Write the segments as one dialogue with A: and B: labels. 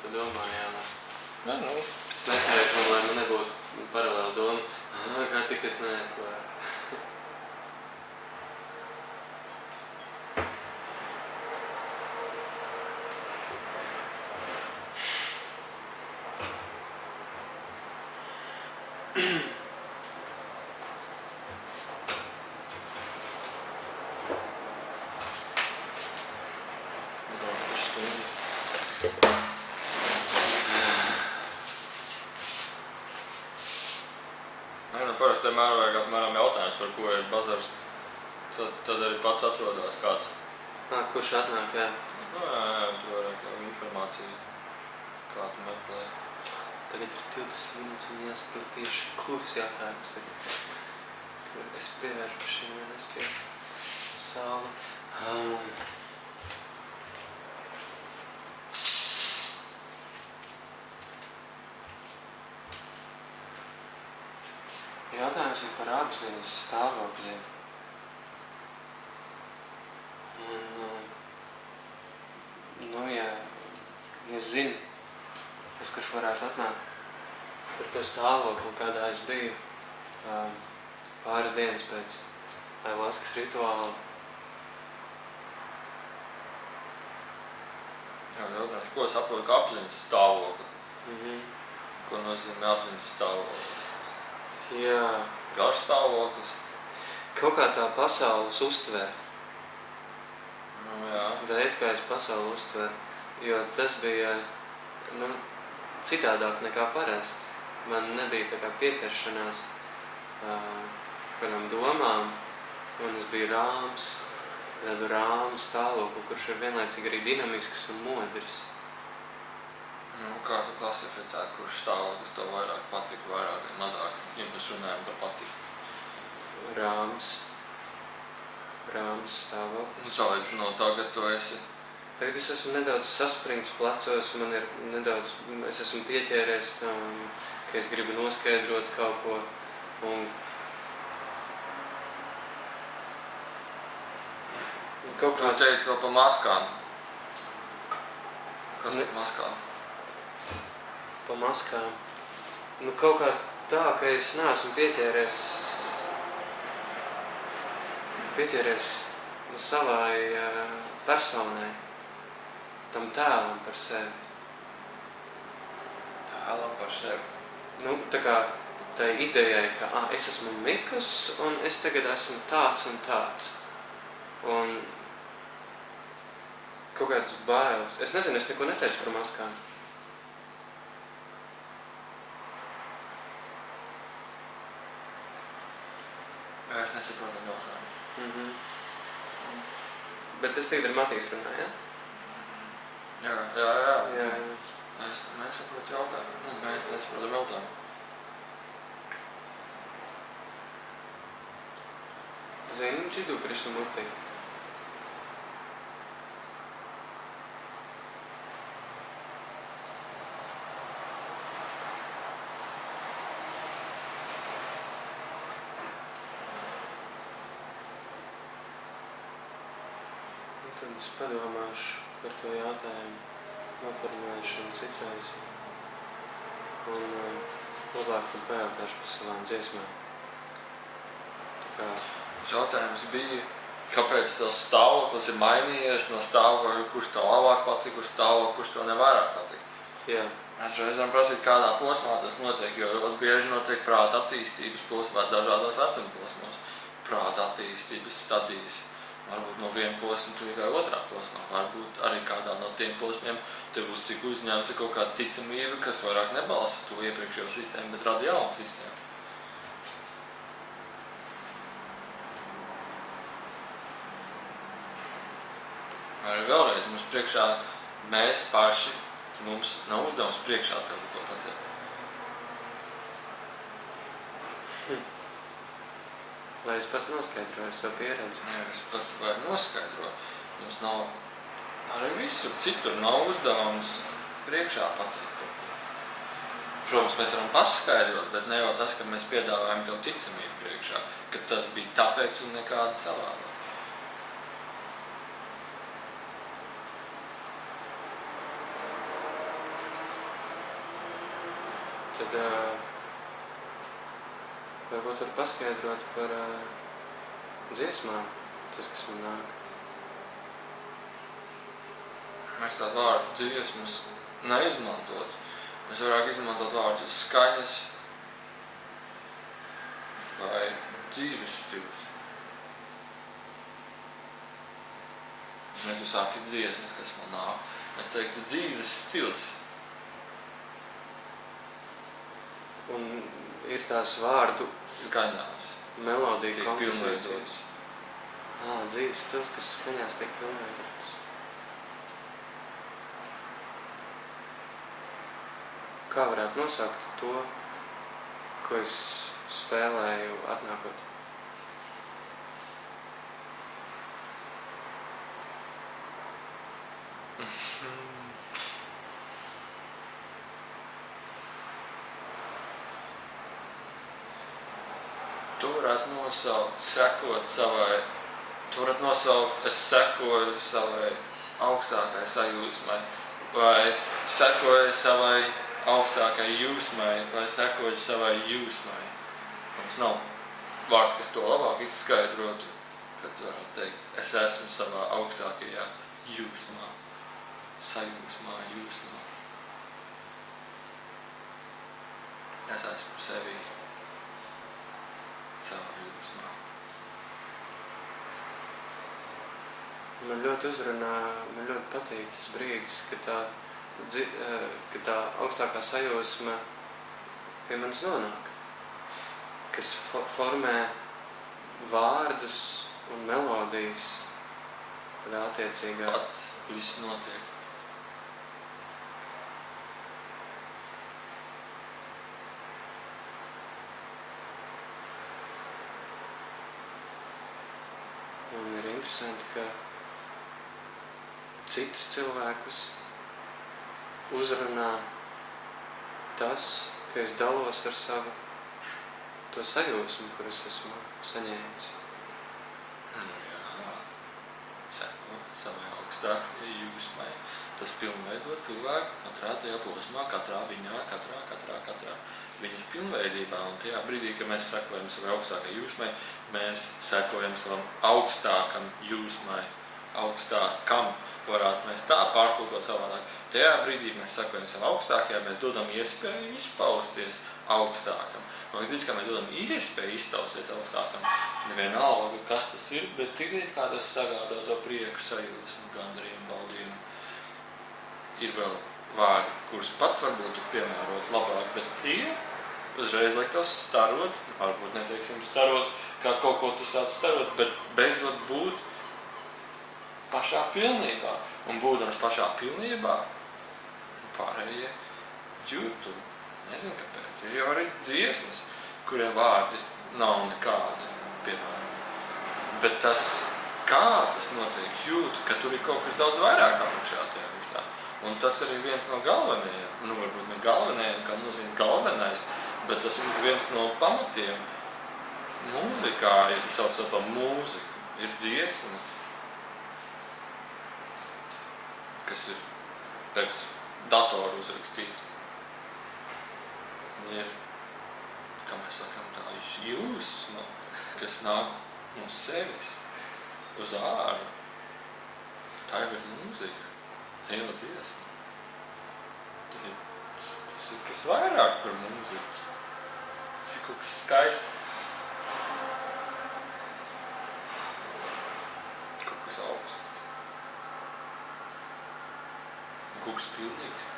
A: tu domā, jā.
B: Nē, nu.
A: Es nesaku, lai man nebūtu paralēli doma, kā tik es neaizklāju.
B: Parasti vienmēr vajag apmēram jautājums, par ko ir bazars. Tad arī pats atrodās kāds.
A: Kurš atnāk, jā?
B: Jā, tu varētu jau informāciju, kā tu meklē.
A: Tagad ir 20 minūtes un jāsaprot tieši, kurš jautājums ir. Es pievēršu par šim, un es pievēršu sauli. Jautājums ir par apziņas stāvokļiem. Un, ja zinu, tas, kurš varētu atnākt par to stāvokli, kādā es biju pāris dienas pēc Ailaskas rituāla.
B: Jā, jautājums, ko saprotu kā apziņas stāvokli? Ko nozīmē apziņas stāvokli?
A: Jā.
B: Garš stāvoklis?
A: Kaut kā tā pasaules uztver.
B: Jā.
A: Veids, kā es pasauli uztver, jo tas bija citādāk nekā parasti. Man nebija tā kā pieķeršanās kādām domām, un es biju rāms, tādu rāmu stāvokli, kurš ir vienlaicīgi arī dinamisks un modrs.
B: Kā tu klasificētu, kurš stāvoklis tev vairāk patika, vairāk vai mazāk, ja mēs runājam par patiku?
A: Rāms stāvoklis.
B: Caurīdz no tagad tu esi?
A: Tagad es esmu nedaudz saspringts plecos, man ir nedaudz, es esmu pieķēries tam, ka es gribu noskaidrot kaut ko. Un kaut kā...
B: Tu teici vēl par maskām. Kas par maskām?
A: Pa maskām. Kaut kā tā, ka es neesmu pieķēries savai personai, tam tēlam par sevi.
B: Tēlam par sevi?
A: Tā kā tai idejai, ka es esmu Mikus un es tagad esmu tāds un tāds. Un kaut kāds bailes. Es nezinu, es neko neteicu par maskām.
B: Es nesaprotu jautājumu.
A: Bet es tagad ar Matīs runāju, ja?
B: Jā. Es nesaprotu jautājumu. Mēs nesaprotam jautājumu.
A: Zini Džidu Krišnamurti? Tad es padomāšu par to jautājumu, noparunāšanu citreiz. Un labāk tad pajautāšu par savām dziesmām.
B: Jautājums bija, kāpēc tas stāvoklis ir mainījies no stāvokļa, kurš tev labāk patika, uz stāvokļa, kurš tev nevairāk patika?
A: Jā.
B: Mēs reizēm prasīt, kādā posmā tas notiek, jo bieži notiek prāta attīstības posmā, dažādos vecuma posmos. Prāta attīstības stadijas. Varbūt no viena posma tu iegāji otrā posmā. Varbūt arī kādā no tiem posmiem te būs tik uzņemta kaut kāda ticamība, kas vairāk nebalsta to iepriekšējo sistēmu, bet rada jaunu sistēmu. Arī vēlreiz mums priekšā mēs paši, mums nav uzdevums priekšā tev ko pateikt.
A: Lai es pats noskaidroju ar savu pieredzi.
B: Jā, es pat vajag noskaidrot. Mums nav, arī visur citur nav uzdevums priekšā pateikt kaut ko. Protams, mēs varam paskaidrot, bet ne jau tas, ka mēs piedāvājam tev ticamību priekšā, ka tas bija tāpēc un nekāda savādāk.
A: tad varbūt var paskaidrot par dziesmām, tas, kas man nāk.
B: Mēs tādu vārdu dziesmas neizmantot. Mēs varētu izmantot vārdus skaņas vai dzīves stils. Ja tu sāki dziesmas, kas man nāk, es teiktu dzīves stils.
A: Un ir tās vārdu
B: skaņās.
A: Melodija
B: tiek pilnveidotas.
A: Dzīves stils, kas skaņās tiek pilnveidotas. Kā varētu nosaukt to, ko es spēlēju atnākot?
B: Tu varētu nosaukt, sekot savai, tu varētu nosaukt, es sekoju savai augstākai sajūsmai, vai sekoju savai augstākai jūsmai, vai sekoju savai jūsmai. Mums nav vārds, kas to labāk izskaidrotu, kad varētu teikt, es esmu savā augstākajā jūsmā, sajūsmā, jūsmā. Es esmu sevi savā jūsmā.
A: Man ļoti uzrunā, man ļoti patīk tas brīdis, kad tā augstākā sajūsma pie manis nonāk, kas formē vārdus un melodijas, kurā attiecīgā
B: Pats viss notiek.
A: Un ir interesanti, ka citus cilvēkus uzrunā tas, ka es dalos ar savu to sajūsmu, kuras esmu saņēmis.
B: Jā, seko savai augstākajai jūsmai. Tas pilnveido cilvēku katrā tajā posmā, katrā viņā, katrā viņas pilnveidībā. Un tajā brīdī, kad mēs sekojam savai augstākajai jūsmai, mēs sekojam savam augstākam jūsmai, augstākam. Varētu mēs tā pārtulkot savādāk. Tajā brīdī mēs sekojam savam augstākajā, mēs dodam iespēju izpausties augstākam. Un līdz kā mēs dodam iespēju izpausties augstākam, nevienalga, kas tas ir, bet tik līdz kā tas sagādā to prieku sajūsmu, gandarījumu, baudījumu. Ir vēl vārdi, kurus pats varbūt piemērot labāk, bet tie uzreiz liek tev starot, varbūt neteiksim starot, kā kaut ko tu sāc starot, bet beidzot būt pašā pilnībā. Un būdams pašā pilnībā, pārējie jūtu. Nezinu, kāpēc. Ir jau arī dziesmas, kuriem vārdi nav nekādi, piemēram. Bet tas, kā tas notiek, jūtu, ka tur ir kaut kas daudz vairāk apakšā tajā visā. Un tas arī viens no galvenajiem, varbūt ne galvenajiem, kā nozīmē galvenais, bet tas ir viens no pamatiem mūzikā, ja tu sauc par mūziku, ir dziesma, kas ir pēc datoru uzrakstīta. Ir, kā mēs sakām, tā jūsma, kas nāk no sevis uz āru. Tā jau ir mūzika. Ne jau dziesma. Tas ir kas vairāk par mūziku. Tas ir kaut kas skaists. Kaut kas augsts. Kaut kas pilnīgs.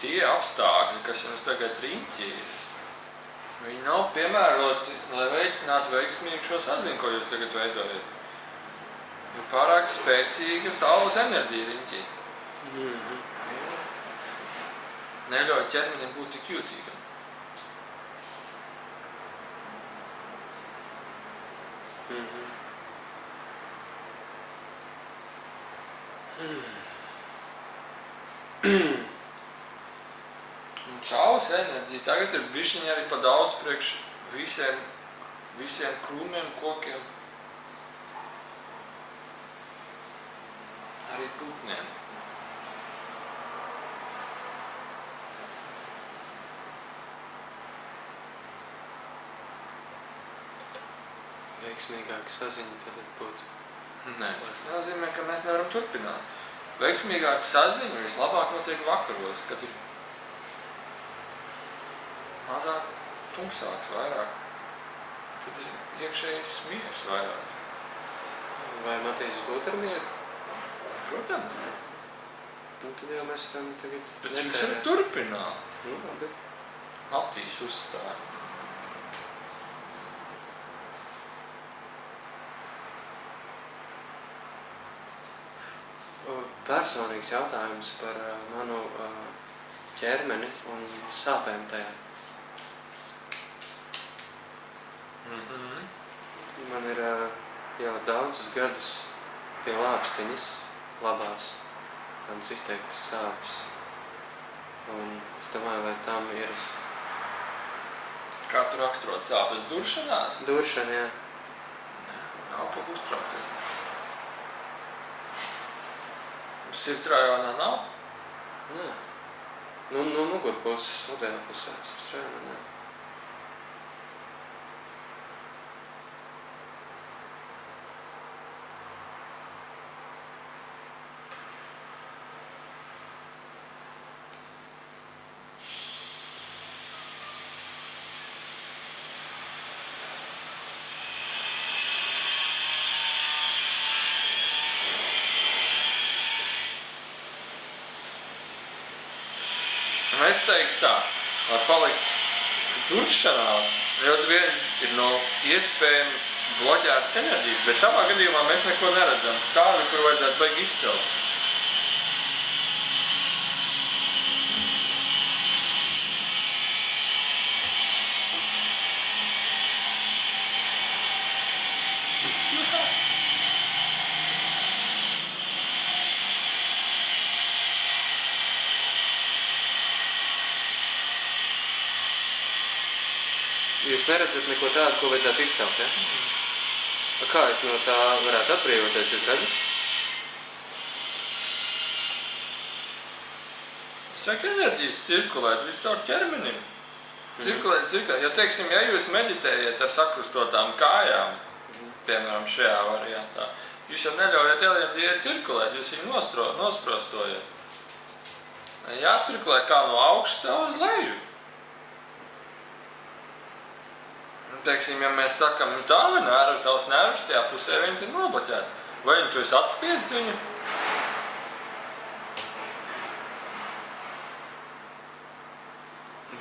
B: Tie apstākļi, kas jums tagad riņķi ir, viņi nav piemēroti, lai veicinātu veiksmīgi šo saziņu, ko jūs tagad veidojat. Ir pārāk spēcīga saules enerģija riņķī. Neļauj ķermenim būt tik jūtīgam. Un saules enerģija tagad ir bišķiņi arī pa daudz priekš visiem krūmiem, kokiem. Arī putniem.
A: Veiksmīgāka saziņa tad būtu.
B: Nē, tas nenozīmē, ka mēs nevaram turpināt. Veiksmīgāka saziņa vislabāk notiek vakaros, kad ir mazāk tumsāks vairāk, kad ir iekšējais miers vairāk.
A: Vai Matīs būtu ar mieru?
B: Protams.
A: Nu, tad jau mēs varam tagad
B: Bet jūs varat turpināt.
A: Nu, labi.
B: Matīs uzstāja.
A: Personīgs jautājums par manu ķermeni un sāpēm tajā. Man ir jau daudzus gadus pie lāpstiņas labās tādas izteiktas sāpes. Un es domāju, vai tam ir...
B: Kā tu raksturot sāpes? Duršanās?
A: Duršana, jā.
B: Nav pa uztraukties. Sirds rajonā nav?
A: Nē. Nu, no mugurpuses, labajā pusē. Sirds rajonā, nē.
B: Es teiktu tā, lai palikt duršanās, ļoti vien ir no iespējams bloķētas enerģijas, bet tavā gadījumā mēs neko neredzam. Tādu, kur vajadzētu baigi izcelt.
A: Jūs neredzat neko tādu, ko vajadzētu izcelt, ja? Kā es no tā varētu atbrīvoties, jūs redzat?
B: Saka, enerģijas cirkulēt viscaur ķermenim. Cirkulēt. Ja, teiksim, ja jūs meditējat ar sakrustotām kājām, piemēram, šajā variantā, jūs jau neļaujat enerģijai cirkulēt, jūs viņu nosprostojat. Jācirkulē kā no augsta uz leju. Teiksim, ja mēs sakam, nu tā vai nervi, tavs nervs, tajā pusē viens ir nobloķēts. Vai tu esi atspiedis viņu?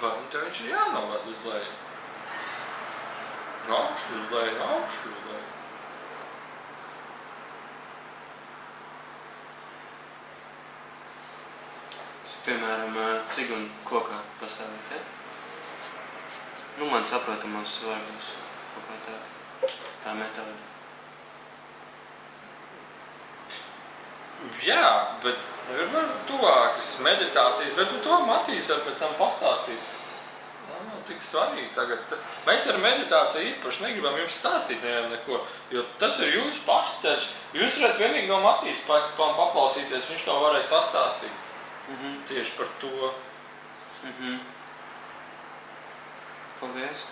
B: Vai tev viņš ir jānovad uz leju? No augšu uz leju, no augšu uz leju.
A: Piemēram, cigunu kokā pastāvēt, ja? Nu, man saprotamos vārdos kaut kā tā metode.
B: Jā, bet ir tuvākas meditācijas, bet to Matīs var pēc tam pastāstīt. Nav tik svarīgi tagad. Mēs ar meditāciju īpaši negribam jums stāstīt neko, jo tas ir jūsu pašu ceļš. Jūs varat vienīgi no Matīs paklausīties, viņš to varēs pastāstīt. Tieši par to.
A: Paldies.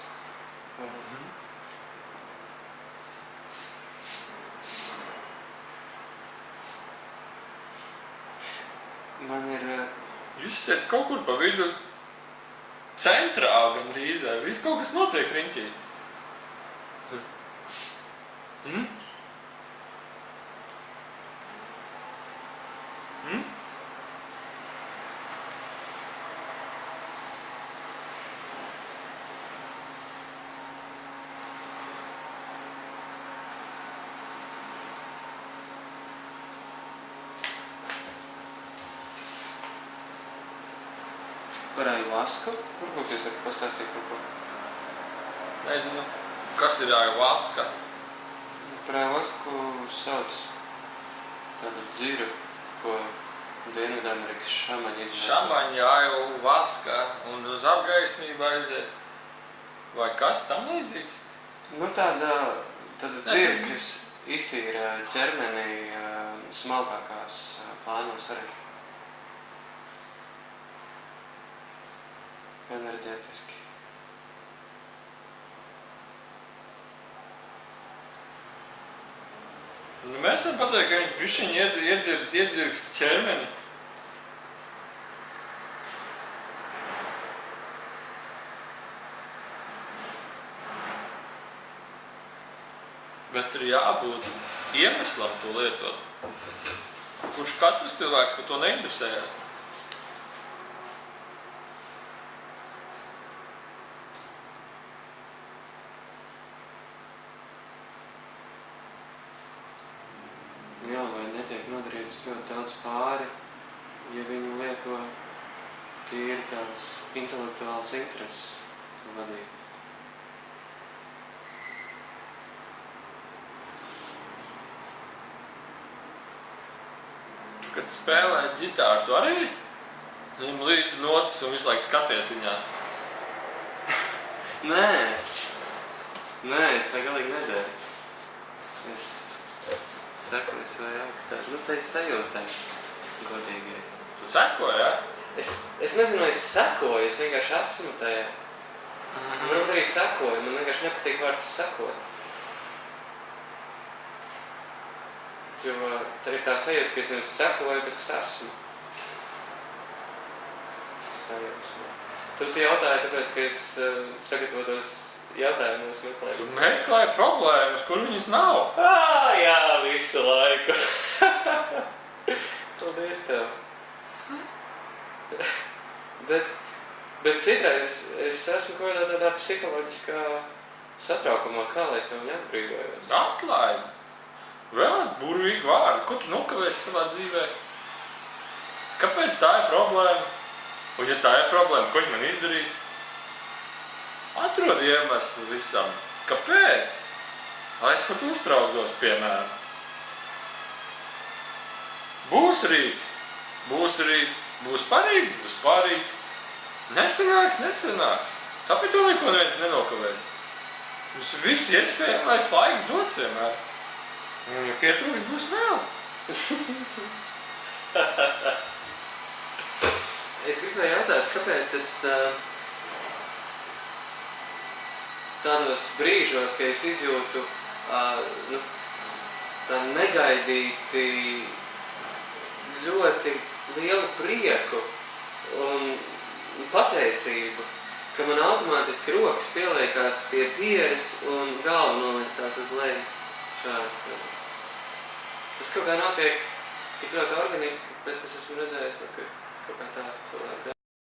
A: Man ir...
B: Jūs esat kaut kur pa vidu centrā gandrīzē. Viss kaut kas notiek riņķī.
A: Par ayahuasku? Varbūt jūs varat pastāstīt par ko?
B: Nezinu, kas ir ayahuaska?
A: Par ayahuasku sauc tādu dziru ko Dienvidamerikas šamaņi izmanto.
B: Šamaņi ayahuasca un uz apgaismību aiziet. Vai kas tam līdzīgs?
A: Nu, tāda dzīve, kas iztīra ķermenī smalkākās plānos arī. Enerģētiski.
B: Nu, mēs varam pateikt, ka viņi bišķiņi iedzirgst ķermeni. Bet ir jābūt iemeslam to lietot. Kurš katrs cilvēks par to neinteresējās.
A: Jā, vai netiek nodarīts ļoti daudz pāri, ja viņi lieto tīri tādas intelektuālas intereses vadīt.
B: Tu, kad spēlē ģitāru, tu arī viņam līdz notis un visu laiku skaties viņās.
A: Nē, es tā galīgi nedaru. Es sekoju vai augstāk. Nu, tai sajūtai, godīgai.
B: Tu seko, ja?
A: Es nezinu, vai es sekoju, es vienkārši esmu tajā. Varbūt arī sekoju, man vienkārši nepatīk vārds sekot. Jo tā ir tā sajūta, ka es nevis sekoju, bet es esmu. Sajūsmē. Tu jautāji, tāpēc, ka es sagatavotos jautājumos meklēju.
B: Tu meklēji problēmas, kur viņas nav.
A: Jā, visu laiku. Paldies tev. Bet citreiz es esmu kaut kādā tādā psiholoģiskā satraukumā, kā lai es no viņa atbrīvojos.
B: Atlaidi. Vēl burvīgi vārdi. Ko tu nokavēsi savā dzīvē? Kāpēc tā ir problēma? Un ja tā ir problēma, ko viņi man izdarīs? Atrod iemeslu visam. Kāpēc? Lai es pat uztrauktos, piemēram. Būs rīt, būs parīt. Nesanāks. Tāpēc jau neko neviens nenokavēs. Mums visi iespējamais laiks dots vienmēr. Un, ja pietrūks, būs vēl.
A: Es gribēju jautāt, kāpēc es tādos brīžos, ka es izjūtu tā negaidīti ļoti lielu prieku un pateicību, ka man automātiski rokas pieliekās pie pieres un galva noliecās uz leju. Šādi. Tas kaut kā notiek tik ļoti organiski, bet es esmu redzējis, ka kaut kā tā cilvēka.